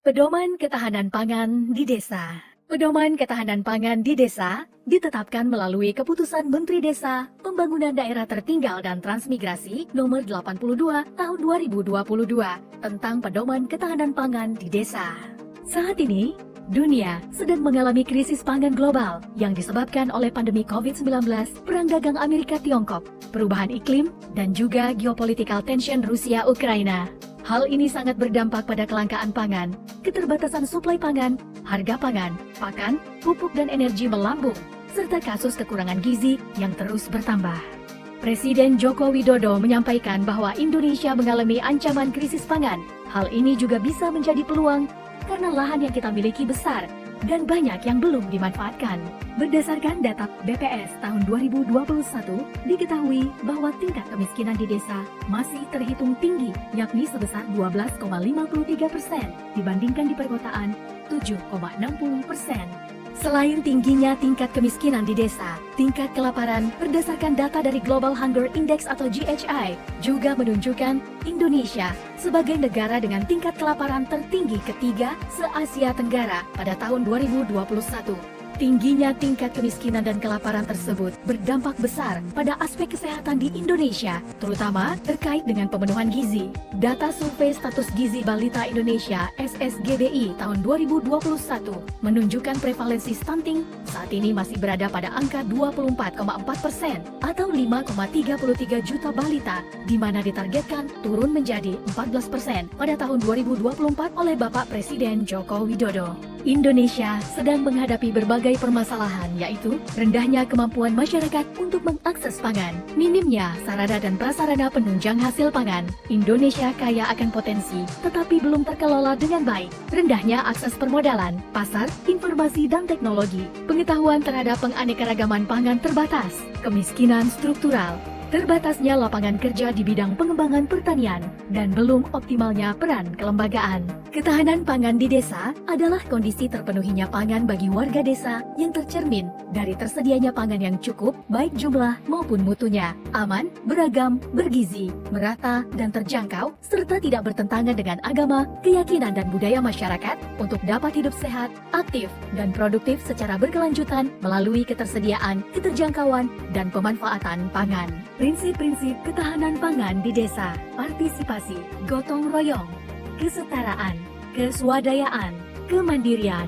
Pedoman Ketahanan Pangan di Desa. Pedoman Ketahanan Pangan di Desa ditetapkan melalui Keputusan Menteri Desa, Pembangunan Daerah Tertinggal dan Transmigrasi Nomor 82 Tahun 2022 tentang Pedoman Ketahanan Pangan di Desa. Saat ini, dunia sedang mengalami krisis pangan global yang disebabkan oleh pandemi COVID-19, perang dagang Amerika-Tiongkok, perubahan iklim, dan juga geopolitical tension Rusia-Ukraina. Hal ini sangat berdampak pada kelangkaan pangan, keterbatasan suplai pangan, harga pangan, pakan, pupuk dan energi melambung, serta kasus kekurangan gizi yang terus bertambah. Presiden Joko Widodo menyampaikan bahwa Indonesia mengalami ancaman krisis pangan. Hal ini juga bisa menjadi peluang karena lahan yang kita miliki besar dan banyak yang belum dimanfaatkan. Berdasarkan data BPS tahun 2021, diketahui bahwa tingkat kemiskinan di desa masih terhitung tinggi, yakni sebesar 12,53% dibandingkan di perkotaan 7,60%. Selain tingginya tingkat kemiskinan di desa, tingkat kelaparan berdasarkan data dari Global Hunger Index atau GHI juga menunjukkan Indonesia sebagai negara dengan tingkat kelaparan tertinggi ketiga se-Asia Tenggara pada tahun 2021. Tingginya tingkat kemiskinan dan kelaparan tersebut berdampak besar pada aspek kesehatan di Indonesia, terutama terkait dengan pemenuhan gizi. Data Survei Status Gizi Balita Indonesia (SSGBI) tahun 2021 menunjukkan prevalensi stunting saat ini masih berada pada angka 24,4% atau 5,33 juta balita, di mana ditargetkan turun menjadi 14% pada tahun 2024 oleh Bapak Presiden Joko Widodo. Indonesia sedang menghadapi berbagai permasalahan, yaitu rendahnya kemampuan masyarakat untuk mengakses pangan, minimnya sarana dan prasarana penunjang hasil pangan. Indonesia kaya akan potensi, tetapi belum terkelola dengan baik. Rendahnya akses permodalan, pasar, informasi dan teknologi, pengetahuan terhadap penganekaragaman pangan terbatas, kemiskinan struktural, terbatasnya lapangan kerja di bidang pengembangan pertanian, dan belum optimalnya peran kelembagaan. Ketahanan pangan di desa adalah kondisi terpenuhinya pangan bagi warga desa yang tercermin dari tersedianya pangan yang cukup, baik jumlah maupun mutunya, aman, beragam, bergizi, merata, dan terjangkau, serta tidak bertentangan dengan agama, keyakinan dan budaya masyarakat untuk dapat hidup sehat, aktif, dan produktif secara berkelanjutan melalui ketersediaan, keterjangkauan, dan pemanfaatan pangan. Prinsip-prinsip ketahanan pangan di desa: partisipasi, gotong royong, kesetaraan, keswadayaan, kemandirian,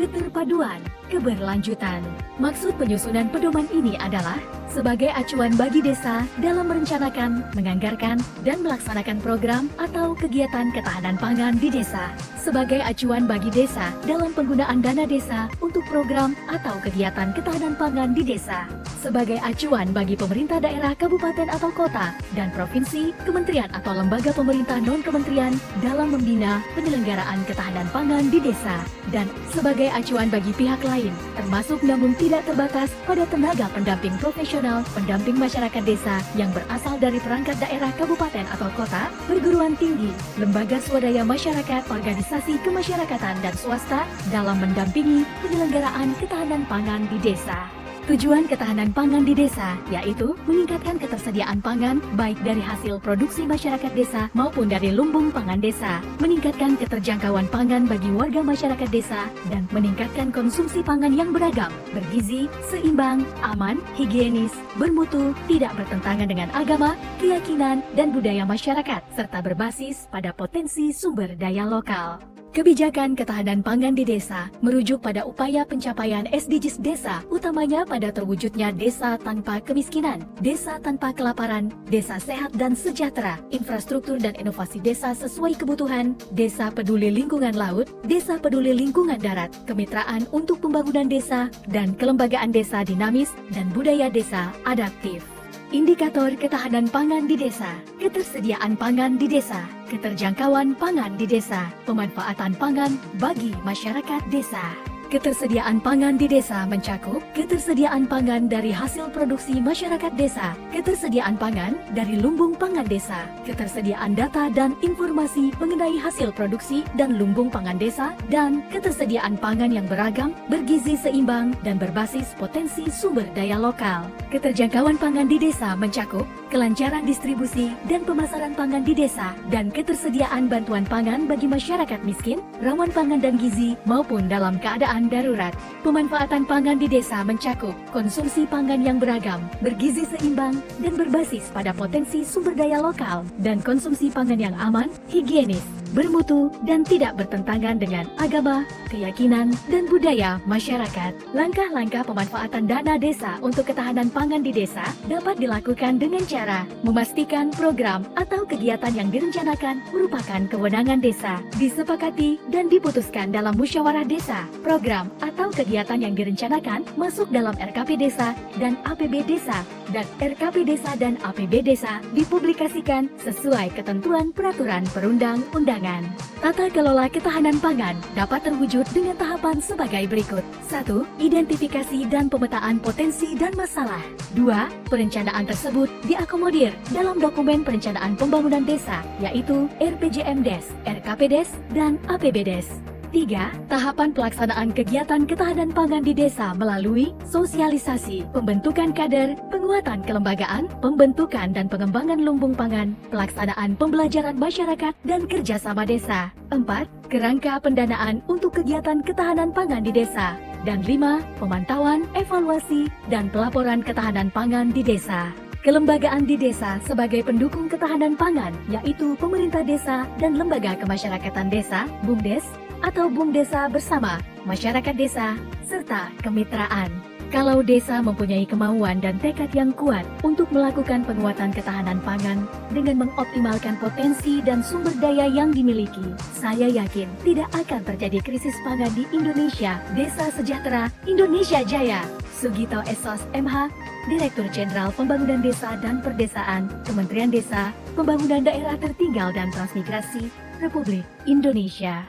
keterpaduan, keberlanjutan. Maksud penyusunan pedoman ini adalah sebagai acuan bagi desa dalam merencanakan, menganggarkan, dan melaksanakan program atau kegiatan ketahanan pangan di desa. Sebagai acuan bagi desa dalam penggunaan dana desa untuk program atau kegiatan ketahanan pangan di desa. Sebagai acuan bagi pemerintah daerah, kabupaten atau kota, dan provinsi, kementerian atau lembaga pemerintah non-kementerian dalam membina penyelenggaraan ketahanan pangan di desa. Dan sebagai acuan bagi pihak lain, termasuk namun tidak terbatas pada tenaga pendamping profesional, pendamping masyarakat desa yang berasal dari perangkat daerah, kabupaten atau kota, perguruan tinggi, lembaga swadaya masyarakat, organisasi kemasyarakatan dan swasta dalam mendampingi penyelenggaraan ketahanan pangan di desa. Tujuan ketahanan pangan di desa yaitu meningkatkan ketersediaan pangan baik dari hasil produksi masyarakat desa maupun dari lumbung pangan desa, meningkatkan keterjangkauan pangan bagi warga masyarakat desa, dan meningkatkan konsumsi pangan yang beragam, bergizi, seimbang, aman, higienis, bermutu, tidak bertentangan dengan agama, keyakinan, dan budaya masyarakat, serta berbasis pada potensi sumber daya lokal. Kebijakan ketahanan pangan di desa merujuk pada upaya pencapaian SDGs desa, utamanya pada terwujudnya desa tanpa kemiskinan, desa tanpa kelaparan, desa sehat dan sejahtera, infrastruktur dan inovasi desa sesuai kebutuhan, desa peduli lingkungan laut, desa peduli lingkungan darat, kemitraan untuk pembangunan desa, dan kelembagaan desa dinamis dan budaya desa adaptif. Indikator ketahanan pangan di desa: ketersediaan pangan di desa, keterjangkauan pangan di desa, pemanfaatan pangan bagi masyarakat desa. Ketersediaan pangan di desa mencakup ketersediaan pangan dari hasil produksi masyarakat desa, ketersediaan pangan dari lumbung pangan desa, ketersediaan data dan informasi mengenai hasil produksi dan lumbung pangan desa, dan ketersediaan pangan yang beragam, bergizi seimbang, dan berbasis potensi sumber daya lokal. Keterjangkauan pangan di desa mencakup kelancaran distribusi dan pemasaran pangan di desa, dan ketersediaan bantuan pangan bagi masyarakat miskin, rawan pangan dan gizi, maupun dalam keadaan darurat. Pemanfaatan pangan di desa mencakup konsumsi pangan yang beragam, bergizi seimbang, dan berbasis pada potensi sumber daya lokal, dan konsumsi pangan yang aman, higienis, bermutu, dan tidak bertentangan dengan agama, keyakinan, dan budaya masyarakat. Langkah-langkah pemanfaatan dana desa untuk ketahanan pangan di desa dapat dilakukan dengan cara memastikan program atau kegiatan yang direncanakan merupakan kewenangan desa, disepakati dan diputuskan dalam musyawarah desa. Program atau kegiatan yang direncanakan masuk dalam RKP Desa dan APB Desa, dan RKP Desa dan APB Desa dipublikasikan sesuai ketentuan peraturan perundang-undangan. Tata kelola ketahanan pangan dapat terwujud dengan tahapan sebagai berikut. 1. Identifikasi dan pemetaan potensi dan masalah. 2. Perencanaan tersebut diakomodir dalam dokumen perencanaan pembangunan desa, yaitu RPJMDes, RKPDes, dan APBDes. 3. Tahapan pelaksanaan kegiatan ketahanan pangan di desa melalui sosialisasi, pembentukan kader, penguatan kelembagaan, pembentukan dan pengembangan lumbung pangan, pelaksanaan pembelajaran masyarakat, dan kerjasama desa. 4. Kerangka pendanaan untuk kegiatan ketahanan pangan di desa. Dan 5. Pemantauan, evaluasi, dan pelaporan ketahanan pangan di desa. Kelembagaan di desa sebagai pendukung ketahanan pangan, yaitu pemerintah desa dan lembaga kemasyarakatan desa, BUMDes, atau BUMDesa bersama masyarakat desa, serta kemitraan. Kalau desa mempunyai kemauan dan tekad yang kuat untuk melakukan penguatan ketahanan pangan dengan mengoptimalkan potensi dan sumber daya yang dimiliki, saya yakin tidak akan terjadi krisis pangan di Indonesia. Desa Sejahtera, Indonesia Jaya. Sugito Esos MH, Direktur Jenderal Pembangunan Desa dan Perdesaan, Kementerian Desa, Pembangunan Daerah Tertinggal dan Transmigrasi, Republik Indonesia.